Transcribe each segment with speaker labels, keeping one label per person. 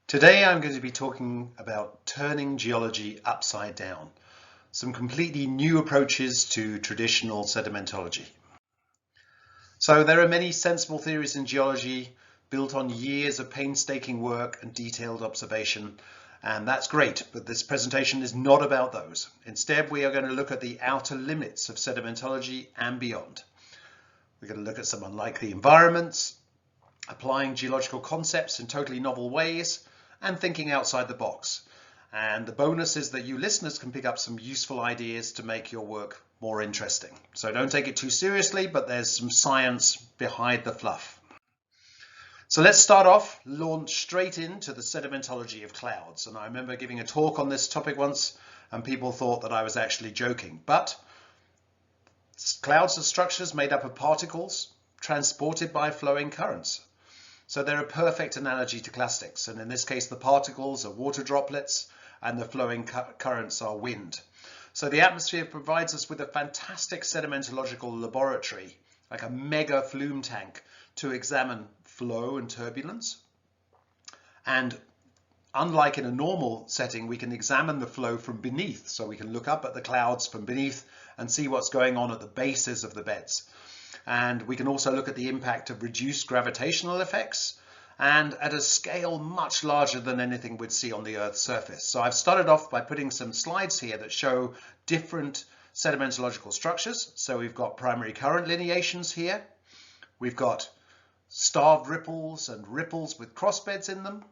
Speaker 1: Today I'm going to be talking about turning geology upside down, some completely new approaches to traditional sedimentology. So there are many sensible theories in geology built on years of painstaking work and detailed observation, and that's great, but this presentation is not about those. Instead, we are going to look at the outer limits of sedimentology and beyond. We're going to look at some unlikely environments, applying geological concepts in totally novel ways, and thinking outside the box. And the bonus is that you listeners can pick up some useful ideas to make your work more interesting. So don't take it too seriously, but there's some science behind the fluff. So let's start off, launch straight into the sedimentology of clouds. And I remember giving a talk on this topic once, and people thought that I was actually joking. But clouds are structures made up of particles transported by flowing currents. So they're a perfect analogy to clastics, and in this case the particles are water droplets and the flowing currents are wind. So the atmosphere provides us with a fantastic sedimentological laboratory, like a mega flume tank, to examine flow and turbulence. And unlike in a normal setting, we can examine the flow from beneath, so we can look up at the clouds from beneath and see what's going on at the bases of the beds. And we can also look at the impact of reduced gravitational effects and at a scale much larger than anything we'd see on the Earth's surface. So I've started off by putting some slides here that show different sedimentological structures. So we've got primary current lineations here. We've got starved ripples and ripples with crossbeds in them.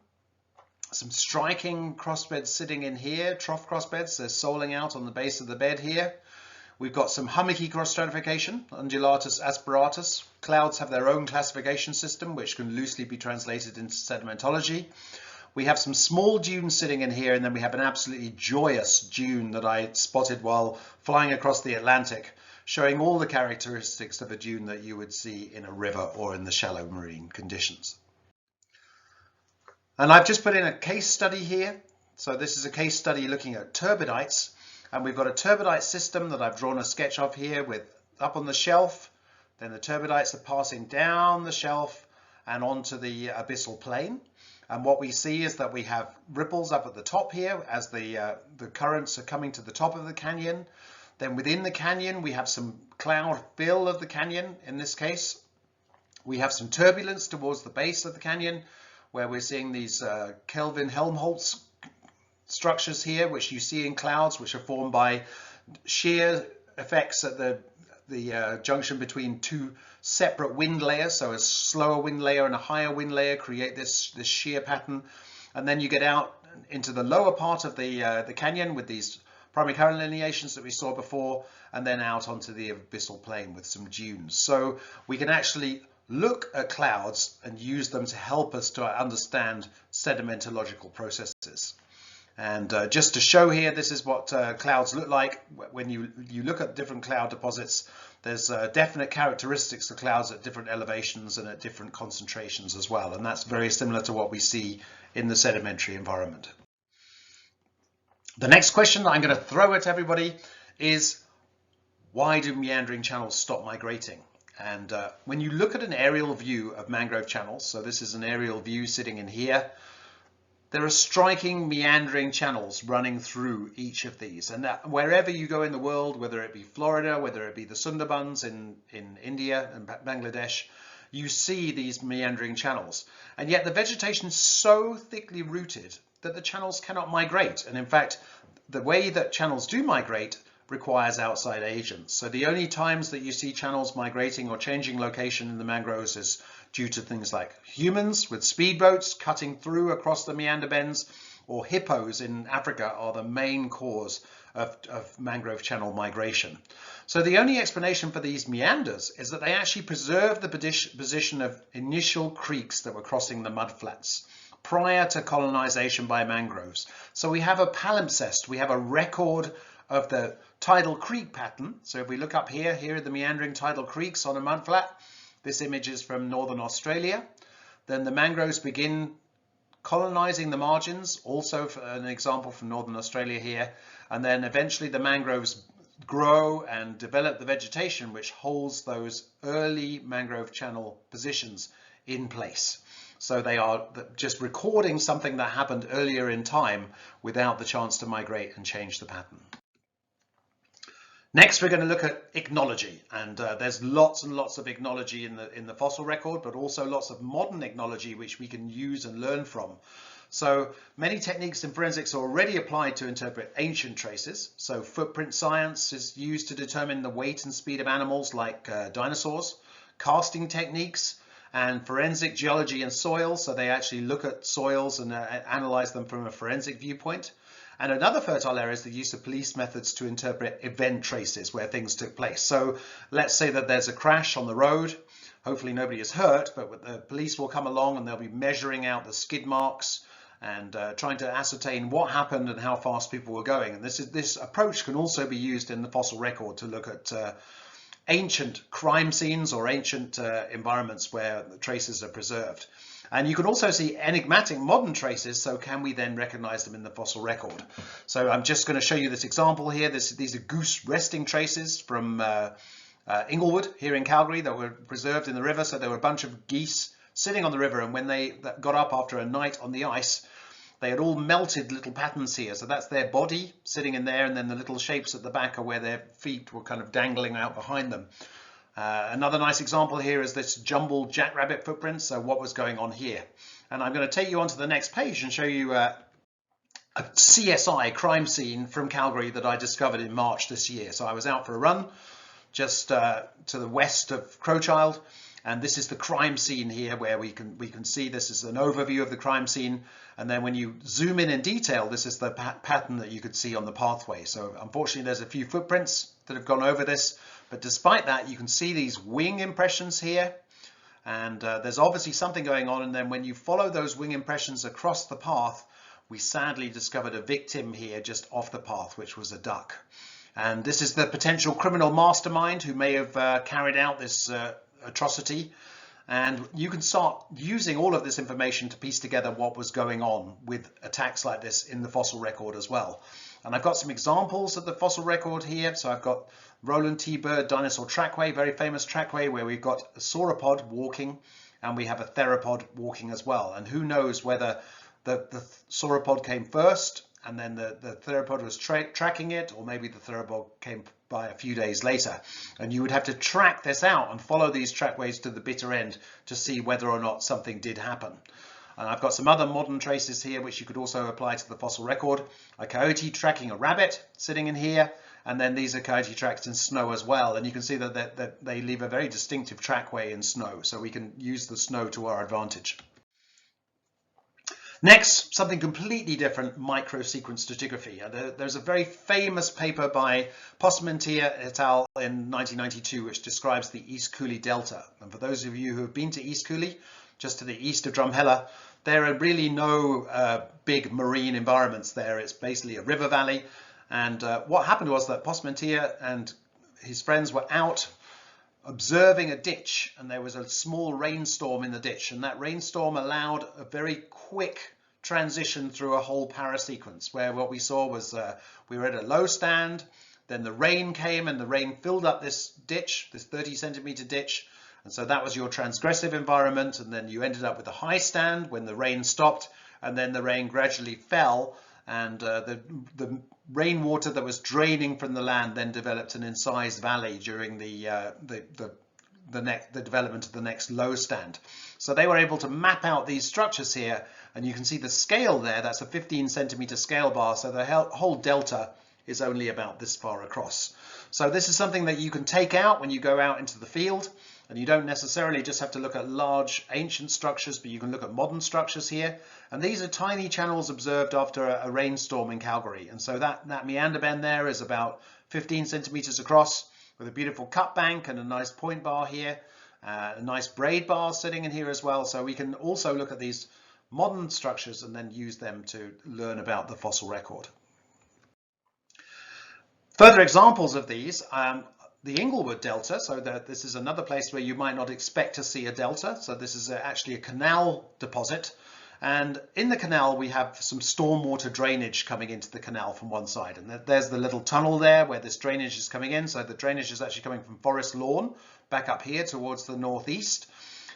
Speaker 1: Some striking crossbeds sitting in here, trough crossbeds. They're soling out on the base of the bed here. We've got some hummocky cross stratification, undulatus asperatus. Clouds have their own classification system, which can loosely be translated into sedimentology. We have some small dunes sitting in here, and then we have an absolutely joyous dune that I spotted while flying across the Atlantic, showing all the characteristics of a dune that you would see in a river or in the shallow marine conditions. And I've just put in a case study here. So this is a case study looking at turbidites. And we've got a turbidite system that I've drawn a sketch of here with up on the shelf. Then the turbidites are passing down the shelf and onto the abyssal plain. And what we see is that we have ripples up at the top here as the currents are coming to the top of the canyon. Then within the canyon, we have some cloud fill of the canyon in this case. We have some turbulence towards the base of the canyon where we're seeing these Kelvin-Helmholtz structures here, which you see in clouds, which are formed by shear effects at the junction between two separate wind layers. So a slower wind layer and a higher wind layer create this shear pattern. And then you get out into the lower part of the canyon with these primary current lineations that we saw before, and then out onto the abyssal plain with some dunes. So we can actually look at clouds and use them to help us to understand sedimentological processes. And just to show here, this is what clouds look like. When you look at different cloud deposits, there's definite characteristics of clouds at different elevations and at different concentrations as well. And that's very similar to what we see in the sedimentary environment. The next question that I'm going to throw at everybody is, why do meandering channels stop migrating? And when you look at an aerial view of mangrove channels, so this is an aerial view sitting in here, there are striking meandering channels running through each of these, and that wherever you go in the world, whether it be Florida, whether it be the Sundarbans in India and Bangladesh, you see these meandering channels. And yet the vegetation is so thickly rooted that the channels cannot migrate. And in fact, the way that channels do migrate requires outside agents. So the only times that you see channels migrating or changing location in the mangroves is due to things like humans with speedboats cutting through across the meander bends, or hippos in Africa are the main cause of mangrove channel migration. So the only explanation for these meanders is that they actually preserve the position of initial creeks that were crossing the mudflats prior to colonization by mangroves. So we have a palimpsest, we have a record of the tidal creek pattern. So if we look up here, here are the meandering tidal creeks on a mudflat. This image is from northern Australia. Then the mangroves begin colonizing the margins, also for an example from northern Australia here. And then eventually the mangroves grow and develop the vegetation which holds those early mangrove channel positions in place. So they are just recording something that happened earlier in time without the chance to migrate and change the pattern. Next, we're going to look at ichnology, and there's lots and lots of ichnology in the fossil record, but also lots of modern ichnology which we can use and learn from. So many techniques in forensics are already applied to interpret ancient traces. So footprint science is used to determine the weight and speed of animals like dinosaurs, casting techniques, and forensic geology and soils. So they actually look at soils and analyze them from a forensic viewpoint. And another fertile area is the use of police methods to interpret event traces where things took place. So let's say that there's a crash on the road. Hopefully nobody is hurt, but the police will come along and they'll be measuring out the skid marks and trying to ascertain what happened and how fast people were going. And this approach can also be used in the fossil record to look at ancient crime scenes or ancient environments where the traces are preserved. And you can also see enigmatic modern traces, so can we then recognize them in the fossil record? So I'm just going to show you this example here. These are goose resting traces from Inglewood here in Calgary that were preserved in the river. So there were a bunch of geese sitting on the river, and when they got up after a night on the ice, they had all melted little patterns here. So that's their body sitting in there, and then the little shapes at the back are where their feet were kind of dangling out behind them. Another nice example here is this jumbled jackrabbit footprint. So what was going on here? And I'm going to take you onto the next page and show you a CSI crime scene from Calgary that I discovered in March this year. So I was out for a run just to the west of Crowchild, and this is the crime scene here where we can see this is an overview of the crime scene, and then when you zoom in detail, this is the pattern that you could see on the pathway. So unfortunately there's a few footprints that have gone over this, but despite that you can see these wing impressions here, and there's obviously something going on. And then when you follow those wing impressions across the path, we sadly discovered a victim here just off the path, which was a duck. And this is the potential criminal mastermind who may have carried out this atrocity. And you can start using all of this information to piece together what was going on with attacks like this in the fossil record as well. And I've got some examples of the fossil record here. So I've got Roland T. Bird Dinosaur Trackway, very famous trackway where we've got a sauropod walking and we have a theropod walking as well. And who knows whether the sauropod came first and then the theropod was tracking it, or maybe the theropod came by a few days later. And you would have to track this out and follow these trackways to the bitter end to see whether or not something did happen. And I've got some other modern traces here which you could also apply to the fossil record. A coyote tracking a rabbit sitting in here, and then these are coyote tracks in snow as well. And you can see that they leave a very distinctive trackway in snow, so we can use the snow to our advantage. Next, something completely different, microsequence stratigraphy. There's a very famous paper by Parmentier et al. In 1992 which describes the East Cooley Delta. And for those of you who have been to East Cooley, just to the east of Drumheller, there are really no big marine environments there. It's basically a river valley. And what happened was that Parmentier and his friends were out observing a ditch, and there was a small rainstorm in the ditch, and that rainstorm allowed a very quick transition through a whole parasequence where what we saw was we were at a low stand, then the rain came and the rain filled up this ditch, this 30-centimeter ditch, and so that was your transgressive environment. And then you ended up with a high stand when the rain stopped, and then the rain gradually fell, and the rainwater that was draining from the land then developed an incised valley during the development of the next low stand. So they were able to map out these structures here, and you can see the scale there. That's a 15-centimeter scale bar, so the whole delta is only about this far across. So this is something that you can take out when you go out into the field, and you don't necessarily just have to look at large ancient structures, but you can look at modern structures here. And these are tiny channels observed after a rainstorm in Calgary. And so that meander bend there is about 15 centimeters across, with a beautiful cut bank and a nice point bar here, a nice braid bar sitting in here as well. So we can also look at these modern structures and then use them to learn about the fossil record. Further examples of these, the Inglewood Delta. So this is another place where you might not expect to see a delta. So this is actually a canal deposit. And in the canal, we have some stormwater drainage coming into the canal from one side. And there's the little tunnel there where this drainage is coming in. So the drainage is actually coming from forest lawn back up here towards the northeast.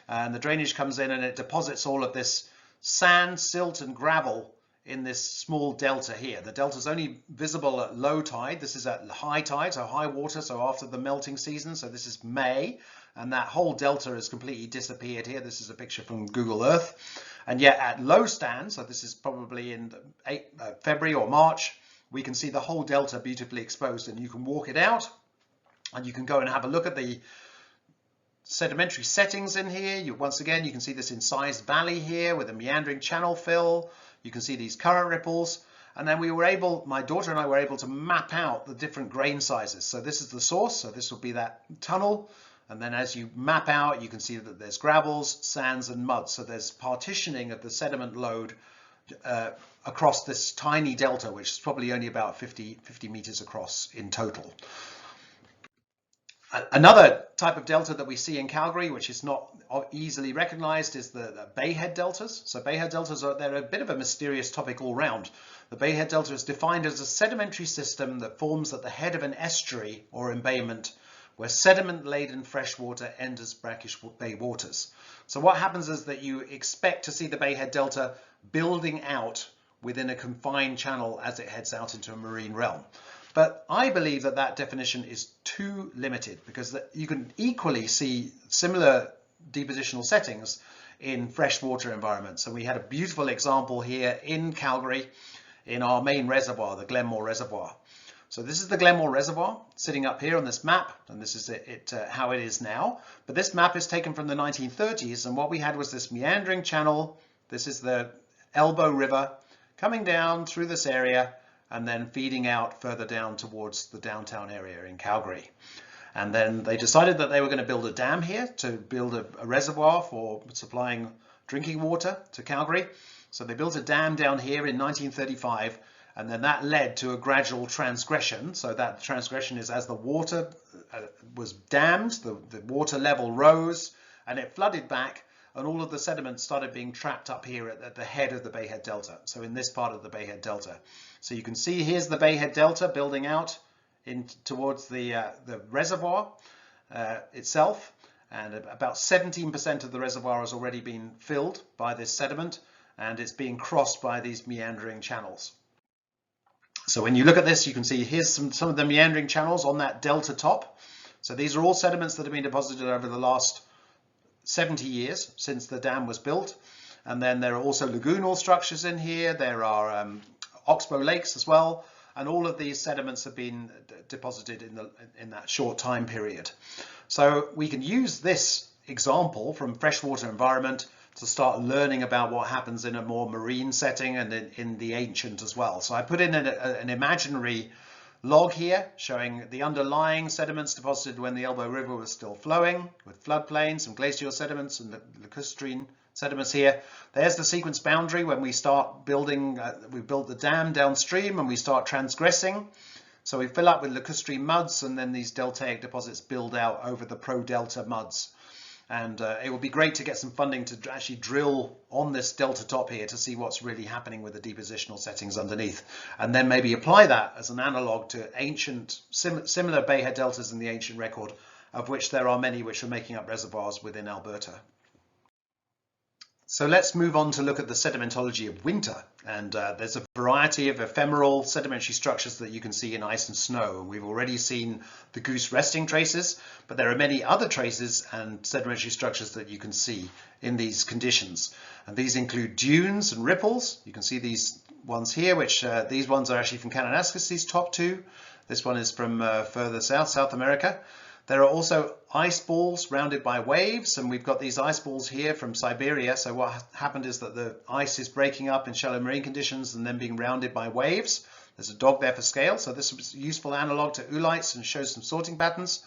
Speaker 1: and the drainage comes in and it deposits all of this sand, silt and gravel in this small delta here. The delta is only visible at low tide. This is at high tide, so high water, so after the melting season. So this is May, and that whole delta has completely disappeared here. This is a picture from Google Earth. And yet at low stand, so this is probably in February or March, we can see the whole delta beautifully exposed, and you can walk it out and you can go and have a look at the sedimentary settings in here. Once again, you can see this incised valley here with a meandering channel fill. You can see these current ripples, and then my daughter and I were able to map out the different grain sizes. So this is the source, so this will be that tunnel, and then as you map out, you can see that there's gravels, sands and mud. So there's partitioning of the sediment load across this tiny delta, which is probably only about 50 meters across in total. Another type of delta that we see in Calgary, which is not easily recognized, is the bayhead deltas. So bayhead deltas they're a bit of a mysterious topic all round. The bayhead delta is defined as a sedimentary system that forms at the head of an estuary or embayment where sediment-laden freshwater enters brackish bay waters. So what happens is that you expect to see the bayhead delta building out within a confined channel as it heads out into a marine realm. But I believe that that definition is too limited, because you can equally see similar depositional settings in freshwater environments. And we had a beautiful example here in Calgary in our main reservoir, the Glenmore Reservoir. So this is the Glenmore Reservoir sitting up here on this map, and this is how it is now. But this map is taken from the 1930s, and what we had was this meandering channel. This is the Elbow River coming down through this area and then feeding out further down towards the downtown area in Calgary. And then they decided that they were going to build a dam here to build a reservoir for supplying drinking water to Calgary. So they built a dam down here in 1935, and then that led to a gradual transgression. So that transgression is as the water was dammed, the water level rose and it flooded back, and all of the sediment started being trapped up here at the head of the Bayhead Delta. So in this part of the Bayhead Delta. So you can see here's the Bayhead Delta building out towards the reservoir itself, and about 17% of the reservoir has already been filled by this sediment, and it's being crossed by these meandering channels. So when you look at this, you can see here's some of the meandering channels on that delta top. So these are all sediments that have been deposited over the last 70 years since the dam was built. And then there are also lagoonal structures in here. There are oxbow lakes as well. And all of these sediments have been deposited in that short time period. So we can use this example from freshwater environment to start learning about what happens in a more marine setting and in the ancient as well. So I put in an imaginary log here showing the underlying sediments deposited when the Elbow River was still flowing, with floodplains, some glacial sediments and lacustrine sediments here. There's the sequence boundary when we start building, we built the dam downstream and we start transgressing. So we fill up with lacustrine muds, and then these deltaic deposits build out over the pro-delta muds. And it would be great to get some funding to actually drill on this delta top here to see what's really happening with the depositional settings underneath, and then maybe apply that as an analog to ancient, similar Bayhead deltas in the ancient record, of which there are many which are making up reservoirs within Alberta. So let's move on to look at the sedimentology of winter. And there's a variety of ephemeral sedimentary structures that you can see in ice and snow. We've already seen the goose resting traces, but there are many other traces and sedimentary structures that you can see in these conditions. And these include dunes and ripples. You can see these ones here, which these ones are actually from Kananaskis, these top two. This one is from further south, South America. There are also ice balls rounded by waves, and we've got these ice balls here from Siberia. So what happened is that the ice is breaking up in shallow marine conditions and then being rounded by waves. There's a dog there for scale, so this is a useful analog to oolites and shows some sorting patterns.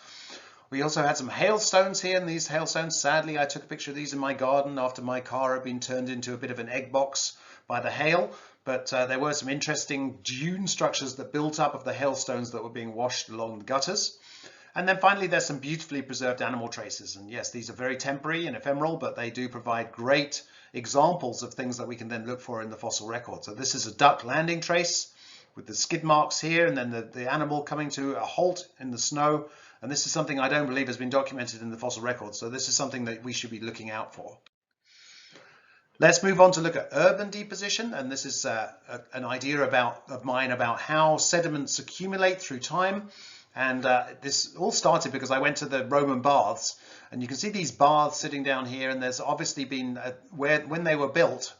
Speaker 1: We also had some hailstones here, and these hailstones, sadly, I took a picture of these in my garden after my car had been turned into a bit of an egg box by the hail. But there were some interesting dune structures that built up of the hailstones that were being washed along the gutters. And then finally, there's some beautifully preserved animal traces. And yes, these are very temporary and ephemeral, but they do provide great examples of things that we can then look for in the fossil record. So this is a duck landing trace with the skid marks here, and then the animal coming to a halt in the snow And this is something I don't believe has been documented in the fossil record. So this is something that we should be looking out for. Let's move on to look at urban deposition, and this is an idea of mine about how sediments accumulate through time. And this all started because I went to the Roman baths, and you can see these baths sitting down here, and there's obviously been, when they were built,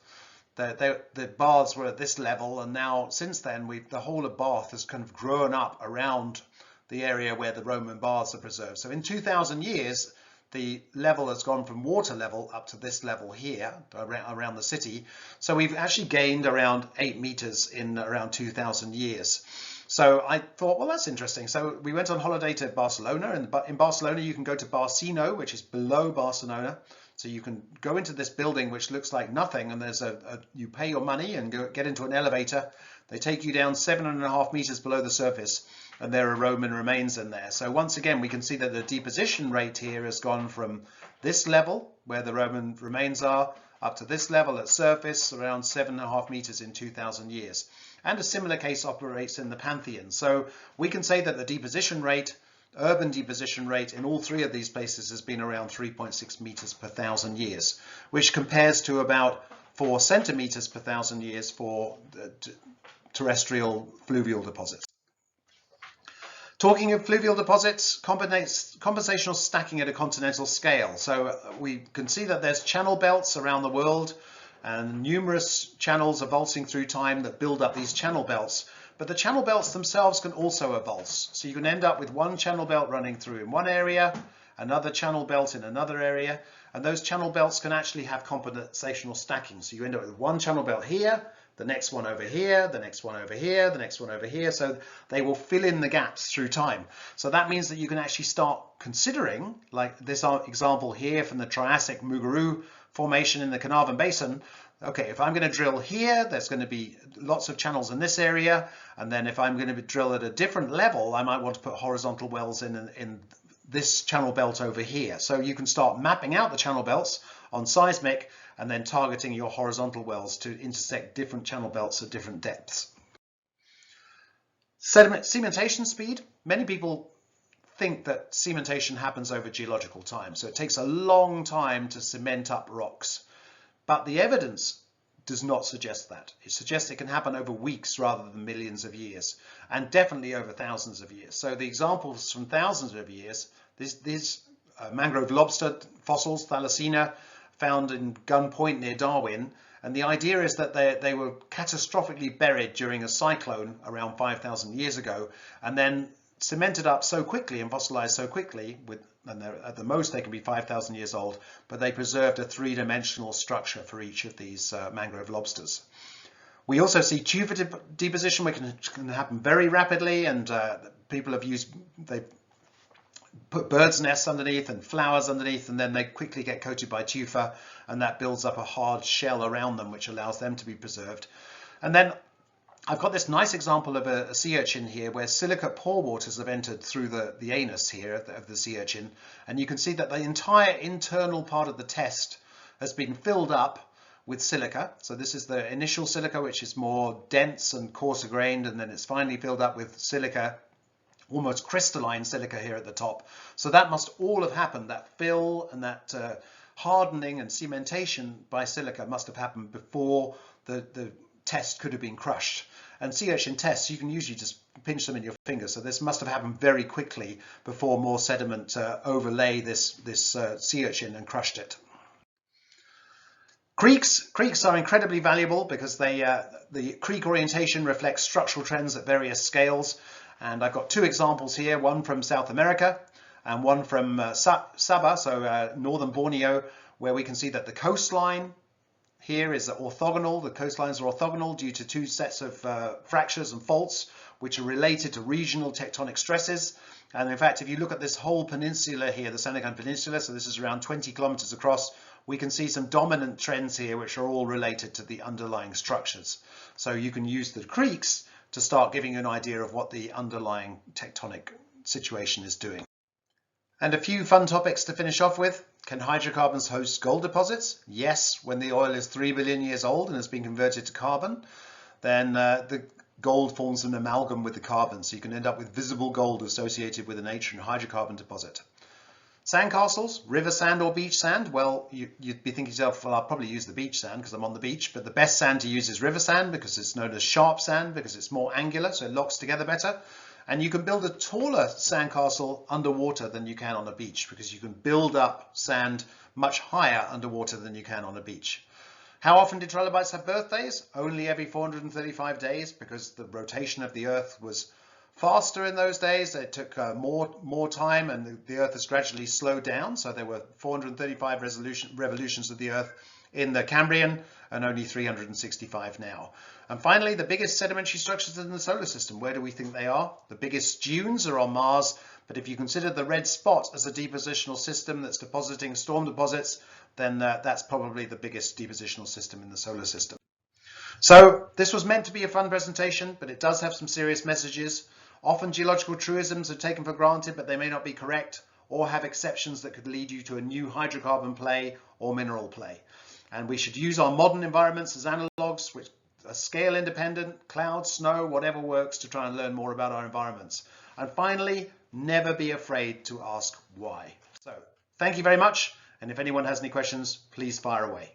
Speaker 1: the baths were at this level, and now since then the whole of Bath has kind of grown up around the area where the Roman baths are preserved. So in 2,000 years, the level has gone from water level up to this level here around the city. So we've actually gained around 8 meters in around 2,000 years. So I thought, well, that's interesting. So we went on holiday to Barcelona, and in Barcelona you can go to Barcino, which is below Barcelona. So you can go into this building which looks like nothing, and there's you pay your money and get into an elevator. They take you down 7.5 meters below the surface, and there are Roman remains in there. So once again, we can see that the deposition rate here has gone from this level, where the Roman remains are, up to this level at surface, around 7.5 meters in 2,000 years. And a similar case operates in the Pantheon. So we can say that the deposition rate, urban deposition rate, in all three of these places has been around 3.6 meters per 1,000 years, which compares to about 4 centimeters per 1,000 years for terrestrial fluvial deposits. Talking of fluvial deposits, compensational stacking at a continental scale. So we can see that there's channel belts around the world, and numerous channels avulsing through time that build up these channel belts. But the channel belts themselves can also avulse. So you can end up with one channel belt running through in one area, another channel belt in another area, and those channel belts can actually have compensational stacking. So you end up with one channel belt here, the next one over here, the next one over here, the next one over here. So they will fill in the gaps through time. So that means that you can actually start considering, like this example here from the Triassic Mugaru Formation in the Carnarvon Basin. Okay, if I'm going to drill here, there's going to be lots of channels in this area. And then if I'm going to drill at a different level, I might want to put horizontal wells in this channel belt over here. So you can start mapping out the channel belts on seismic and then targeting your horizontal wells to intersect different channel belts at different depths. Cementation speed. Many people think that cementation happens over geological time. So it takes a long time to cement up rocks. But the evidence does not suggest that. It suggests it can happen over weeks rather than millions of years, and definitely over thousands of years. So the examples from thousands of years, these mangrove lobster fossils, Thylacina, found in Gun Point near Darwin, and the idea is that they were catastrophically buried during a cyclone around 5,000 years ago, and then cemented up so quickly and fossilized so quickly, and at the most they can be 5,000 years old, but they preserved a three-dimensional structure for each of these mangrove lobsters. We also see tufa deposition, which can happen very rapidly, and people have they put birds' nests underneath and flowers underneath, and then they quickly get coated by tufa, and that builds up a hard shell around them, which allows them to be preserved. And then I've got this nice example of a sea urchin here where silicate pore waters have entered through the anus here of the sea urchin, and you can see that the entire internal part of the test has been filled up with silica. So this is the initial silica, which is more dense and coarser grained, and then it's finally filled up with silica, almost crystalline silica here at the top. So that must all have happened, that fill and that hardening and cementation by silica must have happened before the test could have been crushed. And sea urchin tests, you can usually just pinch them in your fingers, so this must have happened very quickly before more sediment overlay this sea urchin and crushed it. Creeks are incredibly valuable because the creek orientation reflects structural trends at various scales, and I've got two examples here, one from South America and one from Sabah, so northern Borneo, where we can see that the coastline here is orthogonal. The coastlines are orthogonal due to two sets of fractures and faults which are related to regional tectonic stresses. And in fact, if you look at this whole peninsula here, the Senegal Peninsula, so this is around 20 kilometers across, we can see some dominant trends here which are all related to the underlying structures. So you can use the creeks to start giving you an idea of what the underlying tectonic situation is doing. And a few fun topics to finish off with. Can hydrocarbons host gold deposits? Yes, when the oil is 3 billion years old and has been converted to carbon. Then the gold forms an amalgam with the carbon, so you can end up with visible gold associated with an ancient hydrocarbon deposit. Sandcastles, river sand or beach sand. Well, you'd be thinking to yourself, well, I'll probably use the beach sand because I'm on the beach, but the best sand to use is river sand because it's known as sharp sand because it's more angular, so it locks together better. And you can build a taller sandcastle underwater than you can on a beach because you can build up sand much higher underwater than you can on a beach. How often did trilobites have birthdays? Only every 435 days because the rotation of the Earth was faster in those days. It took more time, and the Earth has gradually slowed down. So there were 435 revolutions of the Earth in the Cambrian and only 365 now. And finally, the biggest sedimentary structures in the solar system. Where do we think they are? The biggest dunes are on Mars, but if you consider the red spot as a depositional system that's depositing storm deposits, then that's probably the biggest depositional system in the solar system. So this was meant to be a fun presentation, but it does have some serious messages. Often geological truisms are taken for granted, but they may not be correct or have exceptions that could lead you to a new hydrocarbon play or mineral play. And we should use our modern environments as analogues, which are scale independent, cloud, snow, whatever works, to try and learn more about our environments. And finally, never be afraid to ask why. So thank you very much. And if anyone has any questions, please fire away.